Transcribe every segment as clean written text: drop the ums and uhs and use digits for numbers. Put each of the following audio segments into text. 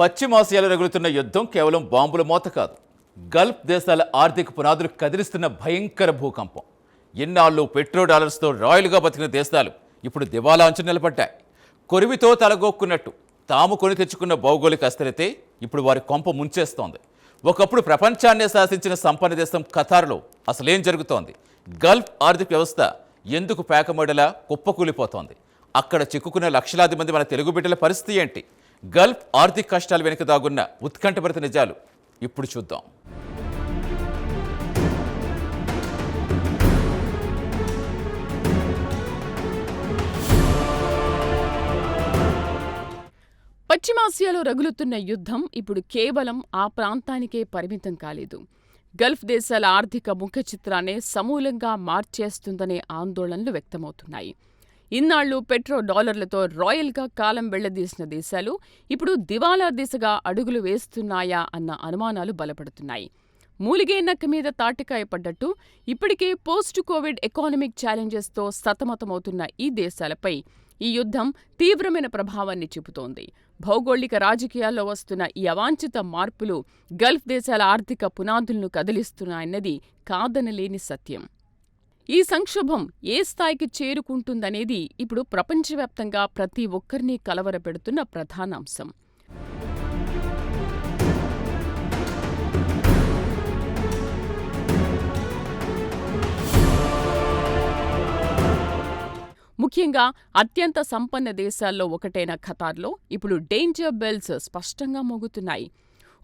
పశ్చిమాసియాలో రగులుతున్న యుద్ధం కేవలం బాంబుల మోత కాదు. గల్ఫ్ దేశాల ఆర్థిక పునాదులు కదిలిస్తున్న భయంకర భూకంపం. ఎన్నాళ్ళు పెట్రో డాలర్స్తో రాయల్గా బతికిన దేశాలు ఇప్పుడు దివాలా అంచు నిలబడ్డాయి. కొరివితో తలగొక్కున్నట్టు తాము కొని తెచ్చుకున్న భౌగోళిక అస్థిరతే ఇప్పుడు వారి కొంప ముంచేస్తోంది. ఒకప్పుడు ప్రపంచాన్నే శాసించిన సంపన్న దేశం ఖతార్లో అసలేం జరుగుతోంది? గల్ఫ్ ఆర్థిక వ్యవస్థ ఎందుకు పేకమడలా కుప్పకూలిపోతోంది? అక్కడ చిక్కుకున్న లక్షలాది మంది మన తెలుగు బిడ్డల పరిస్థితి ఏంటి? గల్ఫ్ ఆర్థిక కష్టాల వెనుక దాగున్న ఉత్కంఠభరిత నిజాలు ఇప్పుడు చూద్దాం. పశ్చిమాసియాలో రగులుతున్న యుద్ధం ఇప్పుడు కేవలం ఆ ప్రాంతానికే పరిమితం కాలేదు. గల్ఫ్ దేశాల ఆర్థిక ముఖచిత్రాన్నే సమూలంగా మార్చేస్తుందనే ఆందోళనలు వ్యక్తమవుతున్నాయి. ఇన్నాళ్లు పెట్రో డాలర్లతో రాయల్గా కాలం వెళ్లదీసిన దేశాలు ఇప్పుడు దివాలా దిశగా అడుగులు వేస్తున్నాయా అన్న అనుమానాలు బలపడుతున్నాయి. మూలిగే నక్క మీద తాటికాయ పడ్డట్టు ఇప్పటికే పోస్ట్ కోవిడ్ ఎకానమిక్ ఛాలెంజెస్తో సతమతమవుతున్న ఈ దేశాలపై ఈ యుద్ధం తీవ్రమైన ప్రభావాన్ని చూపుతోంది. భౌగోళిక రాజకీయాల్లో వస్తున్న ఈ అవాంఛిత మార్పులు గల్ఫ్ దేశాల ఆర్థిక పునాదులను కదిలిస్తున్నాయన్నది కాదనలేని సత్యం. ఈ సంక్షోభం ఏ స్థాయికి చేరుకుంటుందనేది ఇప్పుడు ప్రపంచవ్యాప్తంగా ప్రతి ఒక్కరినీ కలవరపెడుతున్న ప్రధాన అంశం. ముఖ్యంగా అత్యంత సంపన్న దేశాల్లో ఒకటైన ఖతార్లో ఇప్పుడు డేంజర్ బెల్స్ స్పష్టంగా మోగుతున్నాయి.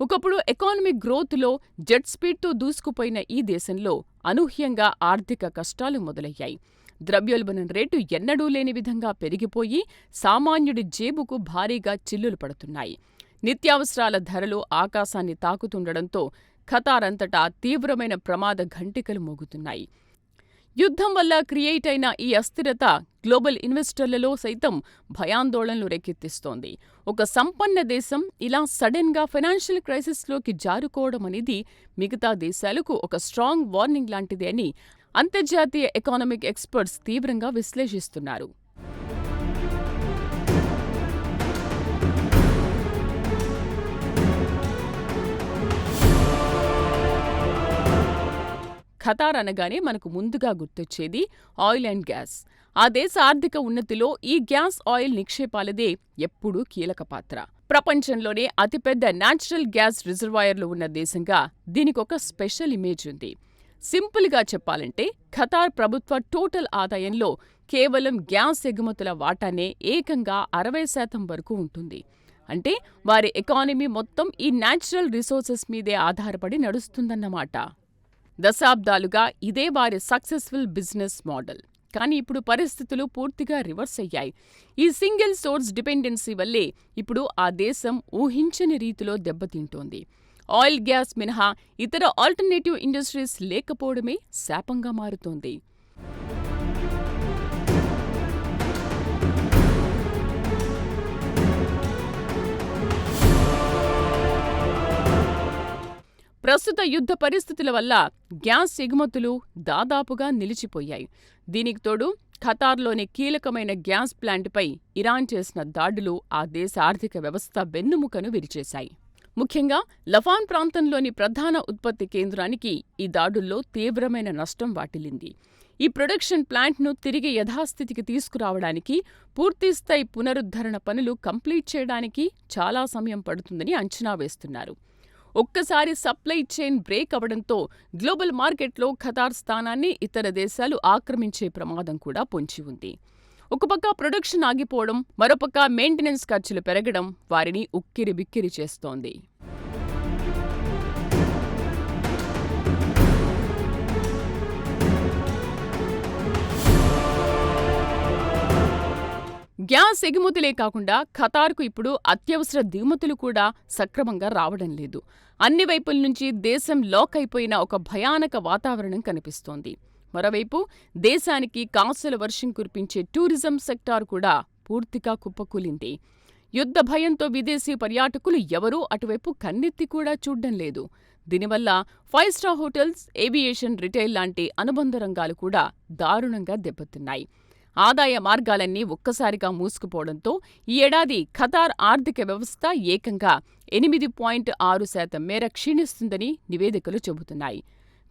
ఒకప్పుడు ఎకానమిక్ గ్రోత్లో జెట్ స్పీడ్తో దూసుకుపోయిన ఈ దేశంలో అనూహ్యంగా ఆర్థిక కష్టాలు మొదలయ్యాయి. ద్రవ్యోల్బణం రేటు ఎన్నడూ లేని విధంగా పెరిగిపోయి సామాన్యుడి జేబుకు భారీగా చిల్లులు పడుతున్నాయి. నిత్యావసరాల ధరలు ఆకాశాన్ని తాకుతుండడంతో ఖతార్ అంతటా తీవ్రమైన ప్రమాద ఘంటికలు మోగుతున్నాయి. యుద్ధం వల్ల క్రియేట్ అయిన ఈ అస్థిరత గ్లోబల్ ఇన్వెస్టర్లలో సైతం భయాందోళనలు రేకెత్తిస్తోంది. ఒక సంపన్న దేశం ఇలా సడన్గా ఫైనాన్షియల్ క్రైసిస్లోకి జారుకోవడం అనేది మిగతా దేశాలకు ఒక స్ట్రాంగ్ వార్నింగ్ లాంటిదే అని అంతర్జాతీయ ఎకానమిక్ ఎక్స్పర్ట్స్ తీవ్రంగా విశ్లేషిస్తున్నారు. ఖతార్ అనగానే మనకు ముందుగా గుర్తొచ్చేది ఆయిల్ అండ్ గ్యాస్. ఆ దేశ ఆర్థిక ఉన్నతిలో ఈ గ్యాస్ ఆయిల్ నిక్షేపాలదే ఎప్పుడూ కీలక పాత్ర. ప్రపంచంలోనే అతిపెద్ద న్యాచురల్ గ్యాస్ రిజర్వాయర్లు ఉన్న దేశంగా దీనికొక స్పెషల్ ఇమేజ్ ఉంది. సింపుల్గా చెప్పాలంటే ఖతార్ ప్రభుత్వ టోటల్ ఆదాయంలో కేవలం గ్యాస్ ఎగుమతుల వాటానే ఏకంగా 60% వరకు ఉంటుంది. అంటే వారి ఎకానమీ మొత్తం ఈ న్యాచురల్ రిసోర్సెస్ మీదే ఆధారపడి నడుస్తుందన్నమాట. దశాబ్దాలుగా ఇదే వారి సక్సెస్ఫుల్ బిజినెస్ మోడల్. కానీ ఇప్పుడు పరిస్థితులు పూర్తిగా రివర్స్ అయ్యాయి. ఈ సింగిల్ సోర్స్ డిపెండెన్సీ వల్లే ఇప్పుడు ఆ దేశం ఊహించని రీతిలో దెబ్బతింటోంది. ఆయిల్ గ్యాస్ మినహా ఇతర ఆల్టర్నేటివ్ ఇండస్ట్రీస్ లేకపోవడమే శాపంగా మారుతోంది. ప్రస్తుత యుద్ధ పరిస్థితుల వల్ల గ్యాస్ ఎగుమతులు దాదాపుగా నిలిచిపోయాయి. దీనికి తోడు ఖతార్లోని కీలకమైన గ్యాస్ ప్లాంట్పై ఇరాన్ చేసిన దాడులు ఆ దేశ ఆర్థిక వ్యవస్థ వెన్నుముకను విరిచేశాయి. ముఖ్యంగా లఫాన్ ప్రాంతంలోని ప్రధాన ఉత్పత్తి కేంద్రానికి ఈ దాడుల్లో తీవ్రమైన నష్టం వాటిల్లింది. ఈ ప్రొడక్షన్ ప్లాంట్ను తిరిగి యథాస్థితికి తీసుకురావడానికి, పూర్తిస్థాయి పునరుద్ధరణ పనులు కంప్లీట్ చేయడానికి చాలా సమయం పడుతుందని అంచనా వేస్తున్నారు. ఒక్కసారి సప్లై చైన్ బ్రేక్ అవడంతో గ్లోబల్ మార్కెట్లో ఖతార్ స్థానాన్ని ఇతర దేశాలు ఆక్రమించే ప్రమాదం కూడా పొంచి ఉంది. ఒక పక్క ప్రొడక్షన్ ఆగిపోవడం, మరోపక్క మెయింటెనెన్స్ ఖర్చులు పెరగడం వారిని ఉక్కిరిబిక్కిరి చేస్తోంది. గ్యాస్ ఎగుమతులే కాకుండా ఖతార్కు ఇప్పుడు అత్యవసర దిగుమతులు కూడా సక్రమంగా రావడం లేదు. అన్ని వైపుల నుంచి దేశం లాక్ అయిపోయిన ఒక భయానక వాతావరణం కనిపిస్తోంది. మరోవైపు దేశానికి కాసుల వర్షం కురిపించే టూరిజం సెక్టార్ కూడా పూర్తిగా కుప్పకూలింది. యుద్ధ భయంతో విదేశీ పర్యాటకులు ఎవరూ అటువైపు కన్నెత్తి కూడా చూడ్డం లేదు. దీనివల్ల 5 స్టార్ హోటల్స్, ఏవియేషన్, రిటైల్ లాంటి అనుబంధ రంగాలు కూడా దారుణంగా దెబ్బతిన్నాయి. ఆదాయ మార్గాలన్నీ ఒక్కసారిగా మూసుకుపోవడంతో ఈ ఏడాది ఖతార్ ఆర్థిక వ్యవస్థ ఏకంగా 8.6% మేర క్షీణిస్తుందని నివేదికలు చెబుతున్నాయి.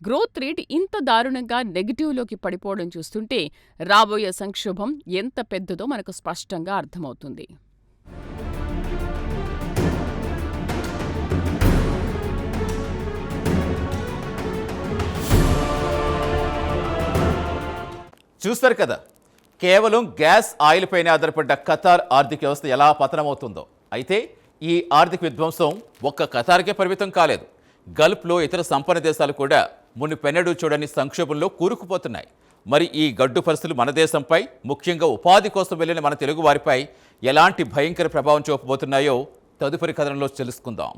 గ్రోత్ రేట్ ఇంత దారుణంగా నెగటివ్లోకి పడిపోవడం చూస్తుంటే రాబోయే సంక్షోభం ఎంత పెద్దదో మనకు స్పష్టంగా అర్థమవుతుంది. చూస్తారు కదా, కేవలం గ్యాస్ ఆయిల్ పైన ఆధారపడ్డ ఖతార్ ఆర్థిక వ్యవస్థ ఎలా పతనమవుతుందో. అయితే ఈ ఆర్థిక విధ్వంసం ఒక్క ఖతార్కే పరిమితం కాలేదు. గల్ఫ్లో ఇతర సంపన్న దేశాలు కూడా మునుపెన్నడూ చూడని సంక్షోభంలో కూరుకుపోతున్నాయి. మరి ఈ గడ్డు పరిస్థితులు మన దేశంపై, ముఖ్యంగా ఉపాధి కోసం వెళ్ళిన మన తెలుగు వారిపై ఎలాంటి భయంకర ప్రభావం చూపబోతున్నాయో తదుపరి కథనంలో తెలుసుకుందాం.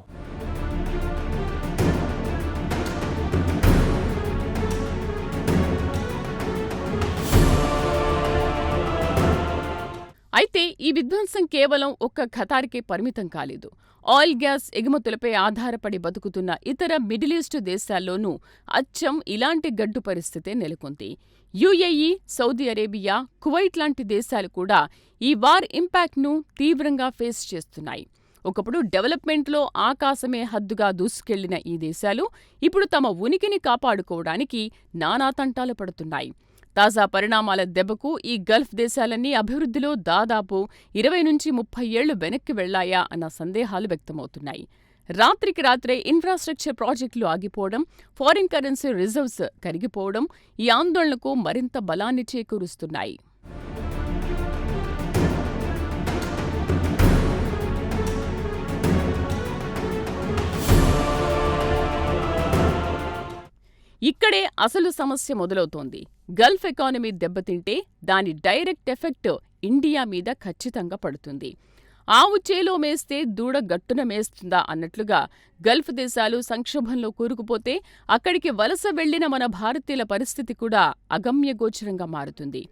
అయితే ఈ విధ్వంసం కేవలం ఒక్క ఖతార్కే పరిమితం కాలేదు. ఆయిల్ గ్యాస్ ఎగుమతులపై ఆధారపడి బతుకుతున్న ఇతర మిడిల్ ఈస్ట్ దేశాల్లోనూ అచ్చం ఇలాంటి గడ్డు పరిస్థితే నెలకొంది. యుఏఈ, సౌదీ అరేబియా, కువైట్ లాంటి దేశాలు కూడా ఈ వార్ ఇంపాక్ట్ను తీవ్రంగా ఫేస్ చేస్తున్నాయి. ఒకప్పుడు డెవలప్మెంట్లో ఆకాశమే హద్దుగా దూసుకెళ్లిన ఈ దేశాలు ఇప్పుడు తమ ఉనికిని కాపాడుకోవడానికి నానా తంటాలు పడుతున్నాయి. తాజా పరిణామాల దెబ్బకు ఈ గల్ఫ్ దేశాలన్నీ అభివృద్ధిలో దాదాపు 20-30 ఏళ్లు వెనక్కి వెళ్లాయా అన్న సందేహాలు వ్యక్తమవుతున్నాయి. రాత్రికి రాత్రే ఇన్ఫ్రాస్ట్రక్చర్ ప్రాజెక్టులు ఆగిపోవడం, ఫారిన్ కరెన్సీ రిజర్వ్స్ కరిగిపోవడం ఈ ఆందోళనకు మరింత బలాన్ని చేకూరుస్తున్నాయి. ఇక్కడే అసలు సమస్య మొదలవుతోంది. గల్ఫ్ ఎకానమీ దెబ్బతింటే దాని డైరెక్ట్ ఎఫెక్ట్ ఇండియా మీద ఖచ్చితంగా పడుతుంది. ఆవు చేలో మేస్తే దూడ గట్టున మేస్తుందా అన్నట్లుగా గల్ఫ్ దేశాలు సంక్షోభంలో కూరుకుపోతే అక్కడికి వలస వెళ్లిన మన భారతీయుల పరిస్థితి కూడా అగమ్యగోచరంగా మారుతుంది.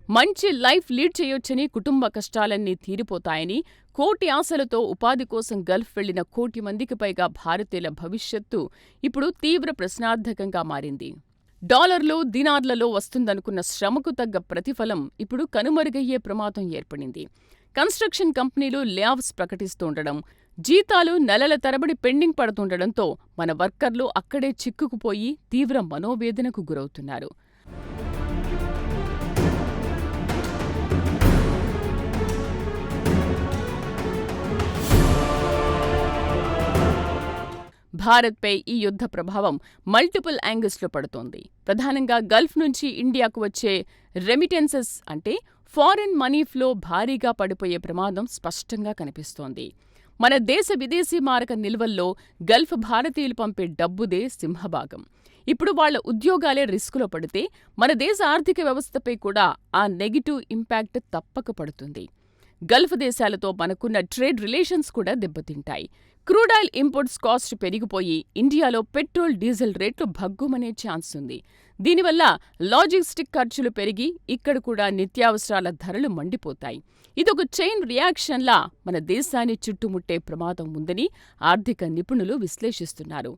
మంచి లైఫ్ లీడ్ చేయొచ్చని, కుటుంబ కష్టాలన్నీ తీరిపోతాయని, కోటి ఆశలతో ఉపాధి కోసం గల్ఫ్ వెళ్లిన 1 కోటి మందికి పైగా భారతీయుల భవిష్యత్తు ఇప్పుడు తీవ్ర ప్రశ్నార్థకంగా మారింది. డాలర్లు, దినార్లలో వస్తుందనుకున్న శ్రమకు తగ్గ ప్రతిఫలం ఇప్పుడు కనుమరుగయ్యే ప్రమాదం ఏర్పడింది. కన్స్ట్రక్షన్ కంపెనీలు లేఆఫ్స్ ప్రకటిస్తుండడం, జీతాలు నెలల తరబడి పెండింగ్ పడుతుండడంతో మన వర్కర్లు అక్కడే చిక్కుకుపోయి తీవ్ర మనోవేదనకు గురవుతున్నారు. భారత్పై ఈ యుద్ధ ప్రభావం మల్టిపుల్ యాంగిల్స్లో పడుతోంది. ప్రధానంగా గల్ఫ్ నుంచి ఇండియాకు వచ్చే రెమిటెన్సెస్ అంటే ఫారిన్ మనీ ఫ్లో భారీగా పడిపోయే ప్రమాదం స్పష్టంగా కనిపిస్తోంది. మన దేశ విదేశీ మారక నిల్వల్లో గల్ఫ్ భారతీయులు పంపే డబ్బుదే సింహభాగం. ఇప్పుడు వాళ్ల ఉద్యోగాలే రిస్కులో పడితే మన దేశ ఆర్థిక వ్యవస్థపై కూడా ఆ నెగిటివ్ ఇంపాక్ట్ తప్పక పడుతుంది. గల్ఫ్ దేశాలతో మనకున్న ట్రేడ్ రిలేషన్స్ కూడా దెబ్బతింటాయి. క్రూడాయిల్ ఇంపోర్ట్స్ కాస్ట్ పెరిగిపోయి ఇండియాలో పెట్రోల్, డీజిల్ రేట్లు భగ్గుమనే ఛాన్స్ ఉంది. దీనివల్ల లాజిస్టిక్ ఖర్చులు పెరిగి ఇక్కడ కూడా నిత్యావసరాల ధరలు మండిపోతాయి. ఇదొక చైన్ రియాక్షన్లా మన దేశాన్ని చుట్టుముట్టే ప్రమాదం ఉందని ఆర్థిక నిపుణులు విశ్లేషిస్తున్నారు.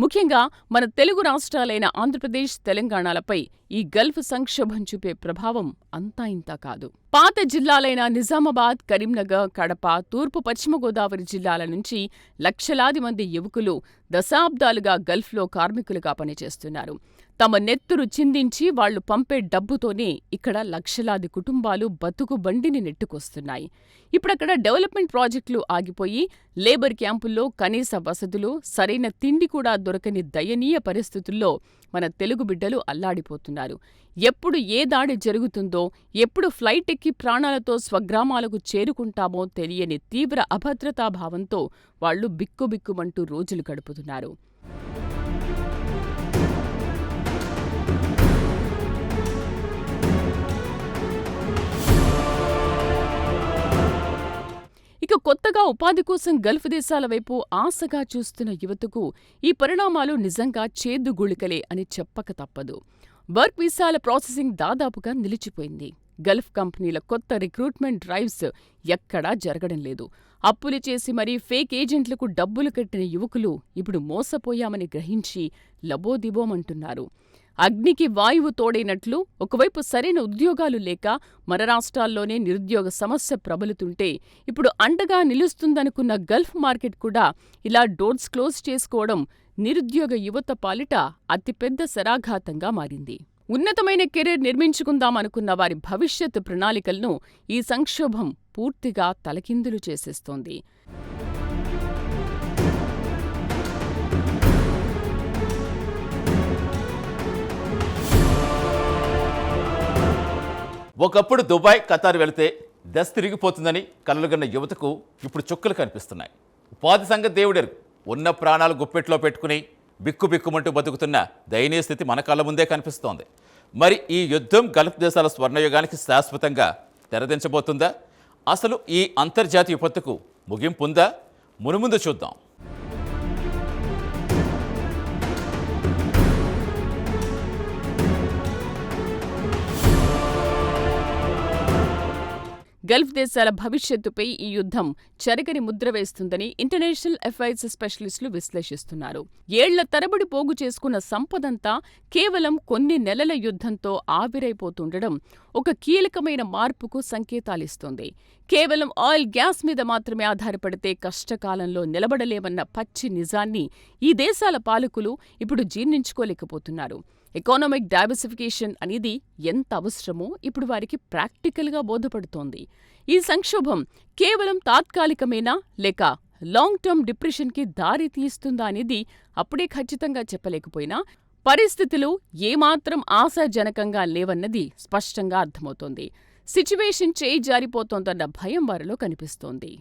ముఖ్యంగా మన తెలుగు రాష్ట్రాలైన ఆంధ్రప్రదేశ్, తెలంగాణలపై ఈ గల్ఫ్ సంక్షోభం చూపే ప్రభావం అంతా ఇంతా కాదు. పాత జిల్లాలైన నిజామాబాద్, కరీంనగర్, కడప, తూర్పు పశ్చిమ గోదావరి జిల్లాల నుంచి లక్షలాది మంది యువకులు దశాబ్దాలుగా గల్ఫ్లో కార్మికులుగా పనిచేస్తున్నారు. తమ నెత్తురు చిందించి వాళ్లు పంపే డబ్బుతోనే ఇక్కడ లక్షలాది కుటుంబాలు బతుకు బండిని నెట్టుకొస్తున్నాయి. ఇప్పుడక్కడ డెవలప్మెంట్ ప్రాజెక్టులు ఆగిపోయి లేబర్ క్యాంపుల్లో కనీస వసతులు, సరైన తిండి కూడా దొరకని దయనీయ పరిస్థితుల్లో మన తెలుగు బిడ్డలు అల్లాడిపోతున్నారు. ఎప్పుడు ఏ దాడి జరుగుతుందో, ఎప్పుడు ఫ్లైట్ ఎక్కి ప్రాణాలతో స్వగ్రామాలకు చేరుకుంటామో తెలియని తీవ్ర అభద్రతాభావంతో వాళ్లు బిక్కుబిక్కుమంటూ రోజులు గడుపుతున్నారు. ఇక కొత్తగా ఉపాధి కోసం గల్ఫ్ దేశాల వైపు ఆశగా చూస్తున్న యువతకు ఈ పరిణామాలు నిజంగా చేదుగుళికలే అని చెప్పక తప్పదు. వర్క్ వీసాల ప్రాసెసింగ్ దాదాపుగా నిలిచిపోయింది. గల్ఫ్ కంపెనీల కొత్త రిక్రూట్మెంట్ డ్రైవ్స్ ఎక్కడా జరగడం లేదు. అప్పులు చేసి మరీ ఫేక్ ఏజెంట్లకు డబ్బులు కట్టిన యువకులు ఇప్పుడు మోసపోయామని గ్రహించి లబోదిబోమంటున్నారు. అగ్నికి వాయువు తోడైనట్లు ఒకవైపు సరైన ఉద్యోగాలు లేక మన రాష్ట్రాల్లోనే నిరుద్యోగ సమస్య ప్రబలుతుంటే, ఇప్పుడు అండగా నిలుస్తుందనుకున్న గల్ఫ్ మార్కెట్ కూడా ఇలా డోర్స్ క్లోజ్ చేసుకోవడం నిరుద్యోగ యువత పాలిట అతిపెద్ద శరాఘాతంగా మారింది. ఉన్నతమైన కెరీర్ నిర్మించుకుందామనుకున్న వారి భవిష్యత్ ప్రణాళికలను ఈ సంక్షోభం పూర్తిగా తలకిందులు చేసేస్తోంది. ఒకప్పుడు దుబాయ్, ఖతార్ వెళితే దశ తిరిగిపోతుందని కలలుగన్న యువతకు ఇప్పుడు చుక్కలు కనిపిస్తున్నాయి. ఉపాధి సంగతి దేవుడెరు. ఉన్న ప్రాణాలు గుప్పెట్లో పెట్టుకుని బిక్కుబిక్కుమంటూ బతుకుతున్న దయనీయ స్థితి మన కళ్ళ ముందే కనిపిస్తోంది. మరి ఈ యుద్ధం గల్ఫ్ దేశాల స్వర్ణయుగానికి శాశ్వతంగా తెరదించబోతుందా? అసలు ఈ అంతర్జాతీయ విపత్తుకు ముగింపుందా? మునుముందు చూద్దాం. గల్ఫ్ దేశాల భవిష్యత్తుపై ఈ యుద్ధం చెరగని ముద్ర వేస్తుందని ఇంటర్నేషనల్ అఫైర్స్ స్పెషలిస్టులు విశ్లేషిస్తున్నారు. ఏళ్ల తరబడి పోగు చేసుకున్న సంపదంతా కేవలం కొన్ని నెలల యుద్ధంతో ఆవిరైపోతుండడం ఒక కీలకమైన మార్పుకు సంకేతాలిస్తోంది. కేవలం ఆయిల్, గ్యాస్ మీద మాత్రమే ఆధారపడితే కష్టకాలంలో నిలబడలేమన్న పచ్చి నిజాన్ని ఈ దేశాల పాలకులు ఇప్పుడు జీర్ణించుకోలేకపోతున్నారు. ఎకానమిక్ డైవర్సిఫికేషన్ అనేది ఎంత అవసరమో ఇప్పుడు వారికి ప్రాక్టికల్గా బోధపడుతోంది. ఈ సంక్షోభం కేవలం తాత్కాలికమేనా లేక లాంగ్ టర్మ్ డిప్రెషన్కి దారి తీస్తుందా అనేది అప్పుడే ఖచ్చితంగా చెప్పలేకపోయినా, పరిస్థితులు ఏమాత్రం ఆశాజనకంగా లేవన్నది స్పష్టంగా అర్థమవుతోంది. సిచ్యువేషన్ చేయి జారిపోతోందన్న భయం వారిలో కనిపిస్తోంది.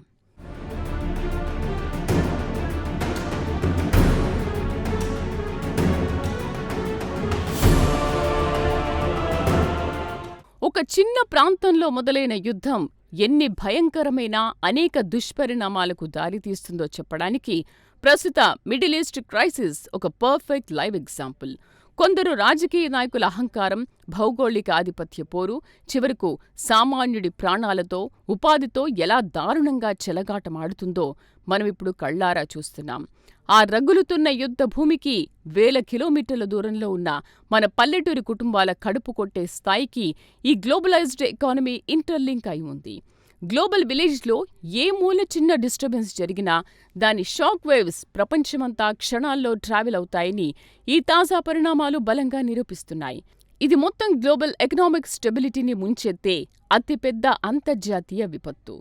ఒక చిన్న ప్రాంతంలో మొదలైన యుద్ధం ఎన్ని భయంకరమైన అనేక దుష్పరిణామాలకు దారితీస్తుందో చెప్పడానికి ప్రస్తుత మిడిల్ ఈస్ట్ క్రైసిస్ ఒక పర్ఫెక్ట్ లైవ్ ఎగ్జాంపుల్. కొందరు రాజకీయ నాయకుల అహంకారం, భౌగోళిక ఆధిపత్య పోరు చివరకు సామాన్యుడి ప్రాణాలతో, ఉపాధితో ఎలా దారుణంగా చెలగాటమాడుతుందో మనమిప్పుడు కళ్లారా చూస్తున్నాం. ఆ రగులుతున్న యుద్ధ భూమికి వేల కిలోమీటర్ల దూరంలో ఉన్న మన పల్లెటూరి కుటుంబాల కడుపు కొట్టే స్థాయికి ఈ గ్లోబలైజ్డ్ ఎకానమీ ఇంటర్లింక్ అయి ఉంది. గ్లోబల్ విలేజ్లో ఏ మూల చిన్న డిస్టర్బెన్స్ జరిగినా దాని షాక్ వేవ్స్ ప్రపంచమంతా క్షణాల్లో ట్రావెల్ అవుతాయని ఈ తాజా పరిణామాలు బలంగా నిరూపిస్తున్నాయి. ఇది మొత్తం గ్లోబల్ ఎకనామిక్ స్టెబిలిటీని ముంచెత్తే అతిపెద్ద అంతర్జాతీయ విపత్తు.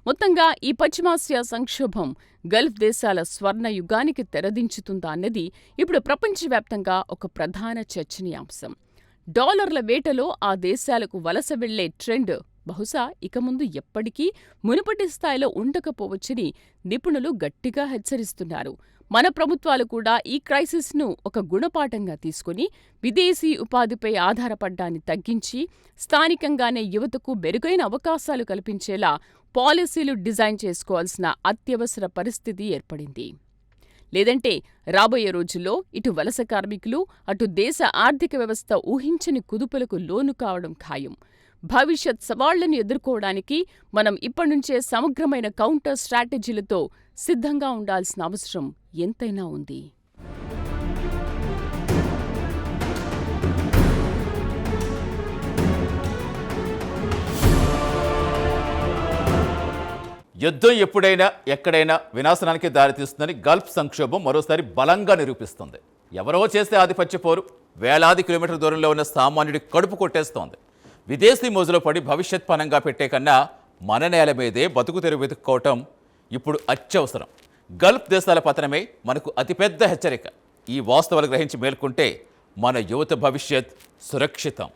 మొత్తంగా ఈ పశ్చిమాసియా సంక్షోభం గల్ఫ్ దేశాల స్వర్ణ యుగానికి తెరదించుతుందా అన్నది ఇప్పుడు ప్రపంచవ్యాప్తంగా ఒక ప్రధాన చర్చనీయాంశం. డాలర్ల వేటలో ఆ దేశాలకు వలస వెళ్లే ట్రెండ్ బహుశా ఇక ముందు ఎప్పటికీ మునుపటి స్థాయిలో ఉండకపోవచ్చని నిపుణులు గట్టిగా హెచ్చరిస్తున్నారు. మన ప్రభుత్వాలు కూడా ఈ క్రైసిస్ను ఒక గుణపాఠంగా తీసుకుని విదేశీ ఉపాధిపై ఆధారపడ్డాన్ని తగ్గించి స్థానికంగానే యువతకు మెరుగైన అవకాశాలు కల్పించేలా పాలసీలు డిజైన్ చేసుకోవాల్సిన అత్యవసర పరిస్థితి ఏర్పడింది. లేదంటే రాబోయే రోజుల్లో ఇటు వలస కార్మికులు, అటు దేశ ఆర్థిక వ్యవస్థ ఊహించని కుదుపులకు లోను కావడం ఖాయం. భవిష్యత్ సవాళ్లను ఎదుర్కోవడానికి మనం ఇప్పటినుంచే సమగ్రమైన కౌంటర్ స్ట్రాటజీలతో సిద్ధంగా ఉండాల్సిన అవసరం ఎంతైనా ఉంది. యుద్ధం ఎప్పుడైనా ఎక్కడైనా వినాశనానికి దారితీస్తుందని గల్ఫ్ సంక్షోభం మరోసారి బలంగా నిరూపిస్తోంది. ఎవరో చేస్తే ఆధిపత్య పోరు వేలాది కిలోమీటర్ల దూరంలో ఉన్న సామాన్యుడి కడుపు కొట్టేస్తోంది. విదేశీ మోజులో పడి భవిష్యత్ పనంగా పెట్టే కన్నా మన నేల మీదే బతుకు తెరువు వెతుక్కోవటం ఇప్పుడు అత్యవసరం. గల్ఫ్ దేశాల పతనమే మనకు అతిపెద్ద హెచ్చరిక. ఈ వాస్తవాలు గ్రహించి మేల్కొంటే మన యువత భవిష్యత్ సురక్షితం.